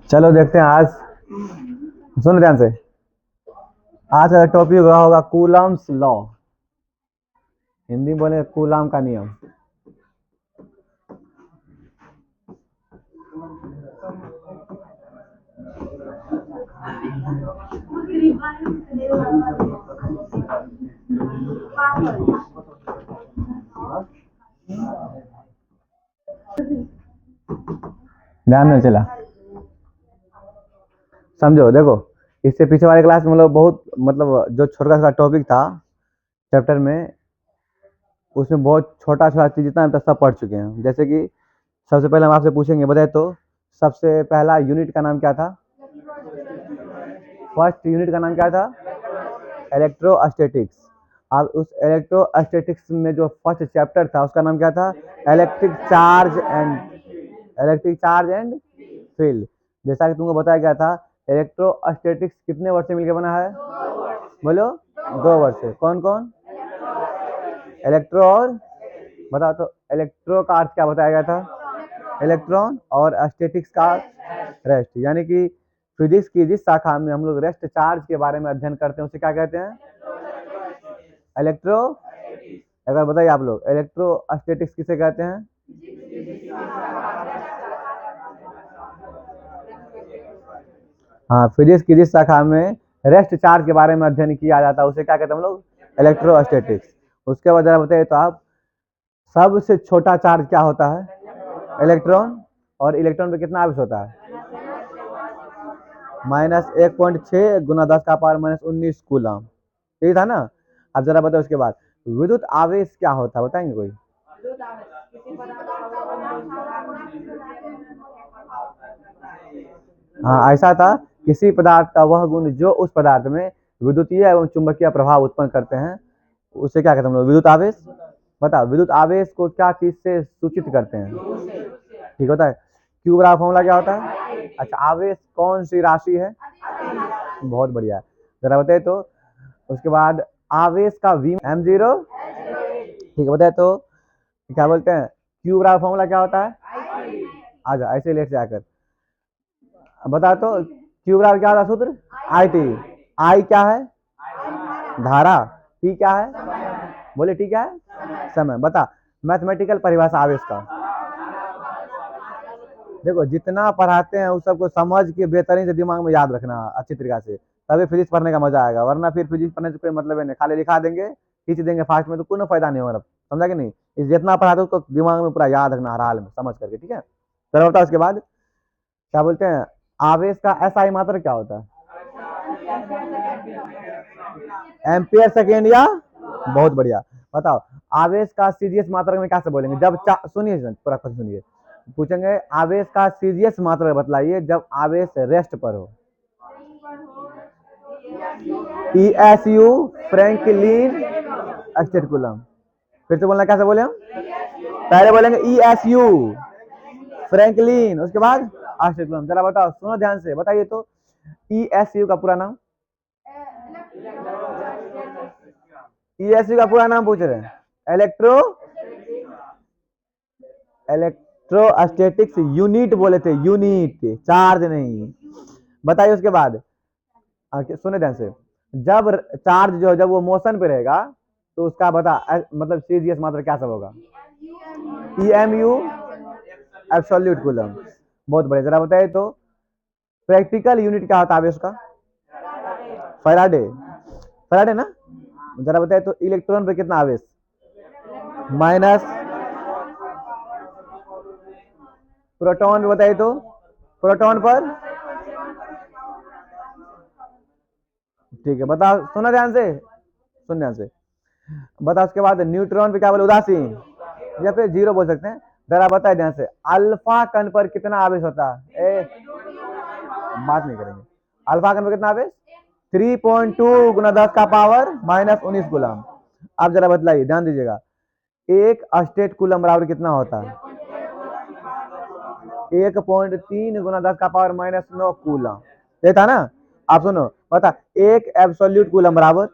चलो देखते हैं आज। सुन ध्यान से। आज का टॉपिक होगा कूलम्स लॉ। हिंदी में बोले कूलाम का नियम। ध्यान में चला। समझो देखो, इससे पीछे वाले क्लास में हम लोग बहुत जो छोटा सा टॉपिक था चैप्टर में, उसमें बहुत छोटा छोटा चीज जितना तक सब पढ़ चुके हैं। जैसे कि सबसे पहले हम आपसे पूछेंगे, बताए तो सबसे पहला यूनिट का नाम क्या था? फर्स्ट यूनिट का नाम क्या था? इलेक्ट्रोस्टैटिक्स। अब उस इलेक्ट्रोस्टैटिक्स में जो फर्स्ट चैप्टर था उसका नाम क्या था? Electric charge and field. जैसा कि तुमको बताया गया था, इलेक्ट्रोस्टैटिक्स कितने वर्ड से मिलकर बना है? बोलो। 2 वर्ड से। कौन कौन? इलेक्ट्रो और बताओ तो। इलेक्ट्रो का अर्थ क्या बताया गया था? इलेक्ट्रॉन। और स्टैटिक्स का रेस्ट। यानी कि फिजिक्स की जिस शाखा में हम लोग रेस्ट चार्ज के बारे में अध्ययन करते हैं उसे क्या कहते हैं? इलेक्ट्रो। अगर बताइए आप लोग, इलेक्ट्रोस्टैटिक्स किसे कहते हैं? हाँ, फिजिक्स की जिस शाखा में रेस्ट चार्ज के बारे में अध्ययन किया जाता है उसे क्या कहते हैं हम लोग? इलेक्ट्रोस्टैटिक्स। उसके बाद जरा बताइए तो आप, सबसे छोटा चार्ज क्या होता है? इलेक्ट्रॉन। और इलेक्ट्रॉन पे कितना आवेश होता है? -1.6 गुना 10 का पावर -19 कूलम। यही था ना? अब जरा बताओ उसके बाद विद्युत आवेश क्या होता है, बताएंगे कोई? हाँ, ऐसा था, किसी पदार्थ का वह गुण जो उस पदार्थ में विद्युतीय एवं चुंबकीय प्रभाव उत्पन्न करते हैं उसे क्या कहते हैं हम लोग? विद्युत आवेश। बताओ, विद्युत आवेश को क्या चीज से सूचित करते हैं? ठीक होता है। क्यू बराबर फॉर्मूला क्या होता है? अच्छा, आवेश कौन सी राशि है? बहुत बढ़िया। जरा बताइए तो उसके बाद आवेश का v m0। ठीक है, बताए तो क्या बोलते हैं? क्यू बराबर फॉर्मूला क्या होता है? आजा ऐसे लेट से आकर बता तो। क्यू बराबर क्या होता है सूत्र? IT। आई क्या है? धारा। टी क्या है? बोले टी क्या है? समय। बता मैथमेटिकल परिभाषा आवेश का। देखो, जितना पढ़ाते हैं उस सबको समझ के बेहतरीन से दिमाग में याद रखना अच्छी तरीका से, तभी फिजिक्स पढ़ने का मजा आएगा। वरना फिर फिजिक्स पढ़ने से कोई मतलब है नहीं, खाली लिखा देंगे खींच देंगे फास्ट में तो कोई फायदा नहीं होगा। समझा कि नहीं? इस जितना पढ़ाते उसको दिमाग में पूरा याद रखना हर हाल में समझ करके। ठीक है, चलो बताओ उसके बाद क्या बोलते हैं? आवेश का SI मात्रक क्या होता है? एम्पियर सेकेंड या? बहुत बढ़िया। बताओ, आवेश का सीजीएस मात्रक में क्या से बोलेंगे जब सुनिए पूरा क्वेश्चन सुनिए। पूछेंगे आवेश का सीजीएस मात्रक बतलाइए जब आवेश रेस्ट पर हो। ESU Franklin state coulomb. फिर से बोलना, कैसे बोले हम? पहले बोलेंगे ESU फ्रैंकलिन, उसके बाद स्टेट कूलम। जरा बताओ, सुनो ध्यान से, बताइए तो ESU का पूरा नाम। ESU का पूरा नाम पूछ रहे हैं? इलेक्ट्रोस्टैटिक्स यूनिट बोले थे, यूनिट, चार्ज नहीं। बताइए उसके बाद सुने ध्यान से। जब चार्ज जो जब वो मोशन पे रहेगा तो उसका बता मतलब सीजीएस मात्रा क्या सब होगा? EMU absolute coulomb. बहुत बढ़िया। जरा बताइए तो प्रैक्टिकल यूनिट क्या होता है उसका? फैराडे। फैराडे ना? जरा बताइए तो इलेक्ट्रॉन पे कितना आवेश? माइनस। प्रोटॉन बताइए तो प्रोटॉन पर। ठीक है, बताओ, सुना ध्यान से, सुन ध्यान से। बताओ उसके बाद न्यूट्रॉन पे क्या बोले? उदासीन या फिर जीरो बोल सकते हैं। जरा बताए ध्यान से, अल्फा कण पर कितना आवेश होता है? बात नहीं करेंगे। अल्फा कण पर कितना आवेश? 3.2 गुना 10 का पावर -19 कूलम। अब जरा बतलाइए, ध्यान दीजिएगा, एक स्टेट कूलम बराबर कितना होता है? 1.3 गुना 10 का पावर -9 कूलम। ये था ना? आप सुनो, बता एक एब्सोल्यूट कूलम बराबर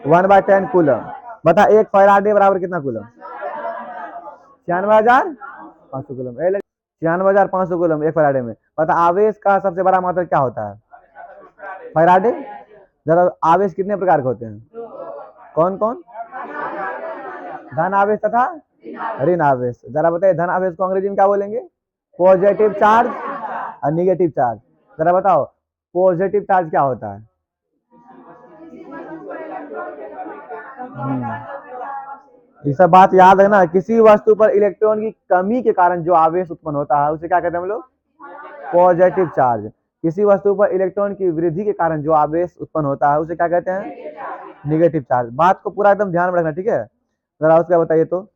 1/10 कूलम। बता एक फैराडे बराबर कितना कूलम? 96,500 कूलम। 96,500 कूलम एक फैराडे में। पता आवेश का सबसे बड़ा मात्रक क्या होता है? फैराडे। जरा आवेश कितने प्रकार के होते हैं? कौन कौन? धन आवेश तथा ऋण आवेश। जरा बताइए धन आवेश को अंग्रेजी में क्या बोलेंगे? पॉजिटिव चार्ज और निगेटिव चार्ज। जरा बताओ पॉजिटिव चार्ज क्या होता है? ये सब बात याद है ना। किसी वस्तु पर इलेक्ट्रॉन की कमी के कारण जो आवेश उत्पन्न होता है उसे क्या कहते हैं हम लोग? Positive charge. किसी वस्तु पर इलेक्ट्रॉन की वृद्धि के कारण जो आवेश उत्पन्न होता है उसे क्या कहते हैं? Negative charge. बात को पूरा एकदम ध्यान में रखना, ठीक है। जरा उसका बताइए तो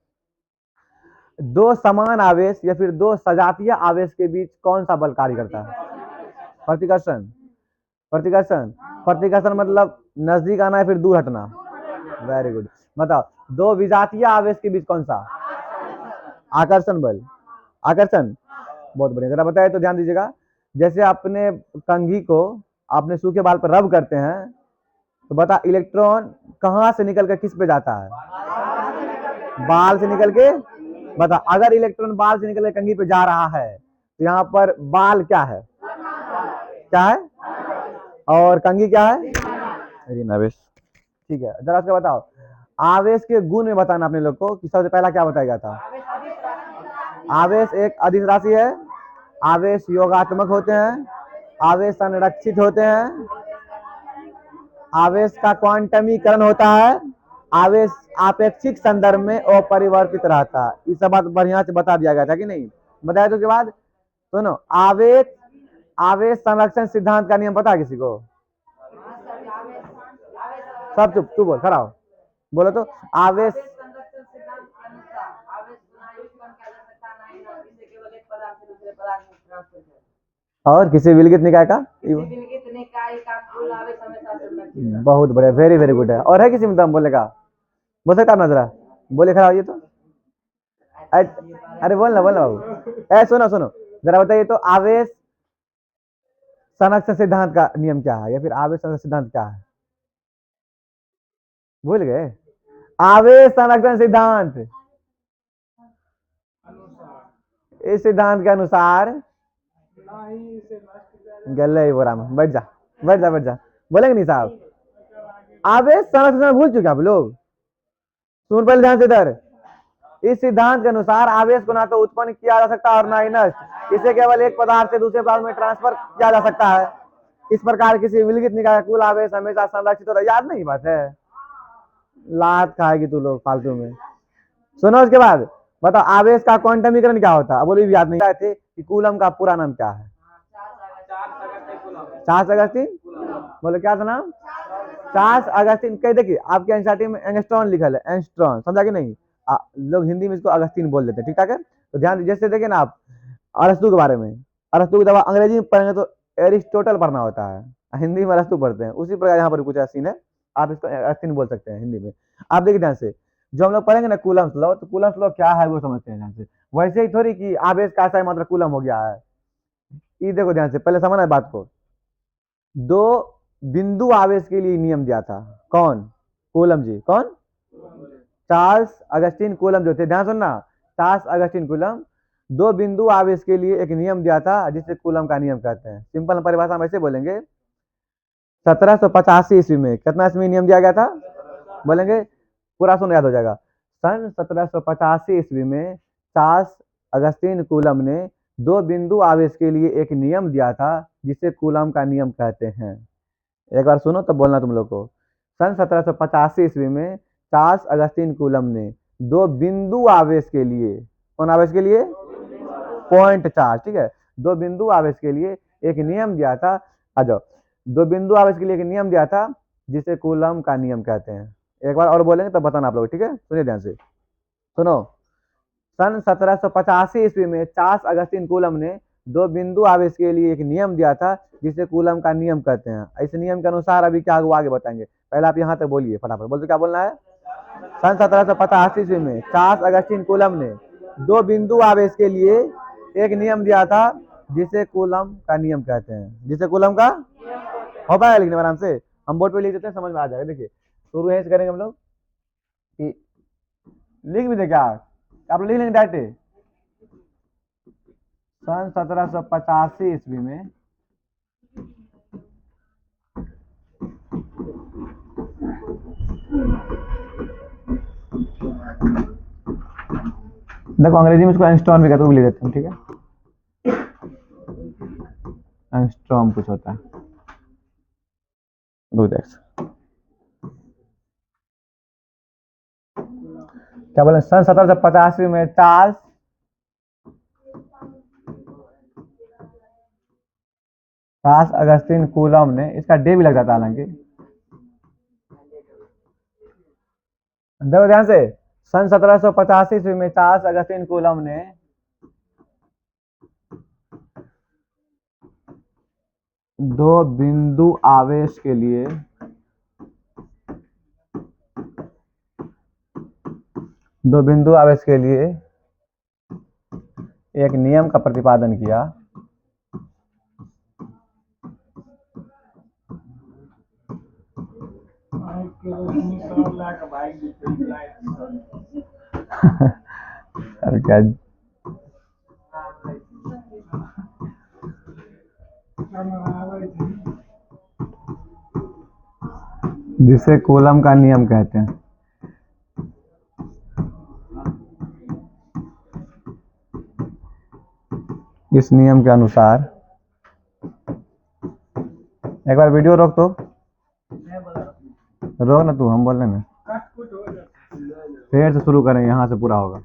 दो समान आवेश या फिर दो सजातीय आवेश के बीच कौन सा बल कार्य करता है? प्रतिकर्षण। प्रतिकर्षण। प्रतिकर्षण मतलब नजदीक आना है फिर दूर हटना। Very good. बताओ दो विजातीय आवेश के बीच कौन सा? आकर्षण बल। आकर्षण। बहुत बढ़िया। जरा बताइए तो ध्यान दीजिएगा। जैसे अपने कंघी को अपने सूखे बाल पर रब करते हैं तो बता इलेक्ट्रॉन कहां से निकल कर किस पे जाता है? बाल से निकल के। बता अगर इलेक्ट्रॉन बाल से निकल के कंघी पे जा रहा है तो यहाँ पर बाल क्या है? क्या है? और कंघी क्या है? ऋण आवेश। ठीक है। जरा उसका बताओ आवेश के गुण में बताना अपने लोग को कि सबसे पहला क्या बताया गया था? आवेश एक अदिश राशि है। आवेश योगात्मक होते हैं। आवेश संरक्षित होते हैं। आवेश का क्वांटमीकरण होता है। आवेश आपेक्षिक संदर्भ में अपरिवर्तित रहता है। ये सब बात बढ़िया से बता दिया गया था कि नहीं? बताया तो के बाद सुनो आवेश आवेश संरक्षण सिद्धांत का नियम पता है किसी को? सब चुप, तू बोल खड़ा हो। बोलो तो आवेश और किसी विलगित निकाय का बहुत बढ़िया, वेरी वेरी गुड है। और है किसी में दम बोले का? बोल सकता ना जरा बोले खड़ा होइए तो। अरे बोल ना बाबू। सुनो सुनो जरा बताइए तो आवेश संरक्षण सिद्धांत का नियम क्या है या फिर आवेश संरक्षण सिद्धांत क्या है? भूल गए? आवेश संरक्षण सिद्धांत इस सिद्धांत के अनुसार गले बोरा में बैठ जा बैठ जा बैठ जा। बोलेंगे नहीं साहब? आवेश संरक्षण भूल चुके आप लोग। सुन पहले ध्यान से इधर। इस सिद्धांत के अनुसार आवेश को ना तो उत्पन्न किया जा सकता और ना ही नष्ट। इसे केवल एक पदार्थ से दूसरे पदार्थ में ट्रांसफर किया जा सकता है। इस प्रकार किसी विलगित निकाय कुल आवेश हमेशा संरक्षित होता है। याद नहीं बात है? लात खाएगी तू लोग फालतू में। सुनो उसके बाद बताओ आवेश का क्वांटमीकरण क्या होता है? बोलो याद नहीं थे कि कूलम का पूरा नाम क्या है? Charles Augustine. बोलो क्या था नाम? Charles Augustine. कहीं देखिए आपके एनसीईआरटी में एंगस्ट्रॉन लिखल है। एंगस्ट्रॉन समझा कि नहीं? लोग हिंदी में इसको अगस्तिन बोल देते हैं। ठीक ठाक है। तो ध्यान जैसे देखिए ना आप अरस्तु के बारे में। अरस्तु की दवा अंग्रेजी में पढ़ेंगे तो एरिस्टोटल पढ़ना होता है। हिंदी में अरस्तु पढ़ते हैं। उसी प्रकार यहाँ पर कुछ सीन है। आप इसको अगस्तिन बोल सकते हैं हिंदी में। आप देखिए ध्यान से जो हम लोग पढ़ेंगे ना कूलम्स लॉ, तो कूलम्स लॉ क्या है वो समझते हैं ध्यान से। वैसे ही थोड़ी कि आवेश का ऐसा मात्रा कूलम हो गया है। ये देखो ध्यान से पहले समझना बात को। दो बिंदु आवेश के लिए नियम दिया था। कौन? कूलम जी। कौन? चार्ल्स अगस्टिन कूलम जो थे। ध्यान सुनना चार्ल्स अगस्टिन कूलम दो बिंदु आवेश के लिए एक नियम दिया था जिसे कूलम का नियम कहते हैं। सिंपल परिभाषा में ऐसे बोलेंगे 1785 ईस्वी में कितना ईस्वी नियम दिया गया था? बोलेंगे पूरा सुन याद हो जाएगा। सन 1785 ईस्वी में चार्ल्स अगस्टिन कूलम ने दो बिंदु आवेश के लिए एक नियम दिया था जिसे कूलम का नियम कहते हैं। एक बार सुनो तो बोलना तुम लोग को। सन 1785 ईस्वी में चार्ल्स अगस्टिन कूलम ने दो बिंदु आवेश के लिए कौन आवेश के लिए? Point charge. ठीक है। दो बिंदु आवेश के लिए एक नियम दिया था। आ जाओ। दो बिंदु आवेश के लिए एक नियम दिया था जिसे कूलम का नियम कहते हैं। एक बार और बोलेंगे तब बताना आप लोग। ठीक है सुनिए ध्यान से। सुनो सन 1785 ईस्वी में चार्ल्स अगस्टिन कूलम ने दो बिंदु आवेश के लिए एक नियम दिया था जिसे कूलम का नियम कहते हैं। इस नियम के अनुसार अभी क्या हुआ आगे बताएंगे। पहले आप यहाँ तक बोलिए फटाफट। बोलते क्या बोलना है? सन 1785 ईस्वी में चार्ल्स अगस्टिन कूलम ने दो बिंदु आवेश के लिए एक नियम दिया था जिसे कूलम का नियम कहते हैं। जिसे कूलम का हो पाएगा लिखने में आराम से। हम बोर्ड पे लिख देते हैं समझ में आ जाएगा। देखिए शुरू यहीं से करेंगे हम लोग कि लिख भी दे क्या आप लोग लिख लेंगे डायरेक्ट। सन 1785 ईस्वी में देखो अंग्रेजी में इसको एंगस्ट्रॉम भी कहते हैं, वो भी ले देते हैं, ठीक है। एंगस्ट्रॉम कुछ होता है, दो देख क्या बोले, सन 1785 में चार्ल्स अगस्टिन कूलम ने, इसका डे भी लग जाता है हालांकि, देखो ध्यान से, सन 1785 ईस्वी में चार्ल्स अगस्टिन कूलम ने दो बिंदु आवेश के लिए एक नियम का प्रतिपादन किया। क्या जिसे कूलम का नियम कहते हैं। इस नियम के अनुसार, एक बार वीडियो रोक तो, रोक ना तू, हम बोल रहे हैं, फिर से शुरू करें, यहाँ से पूरा होगा।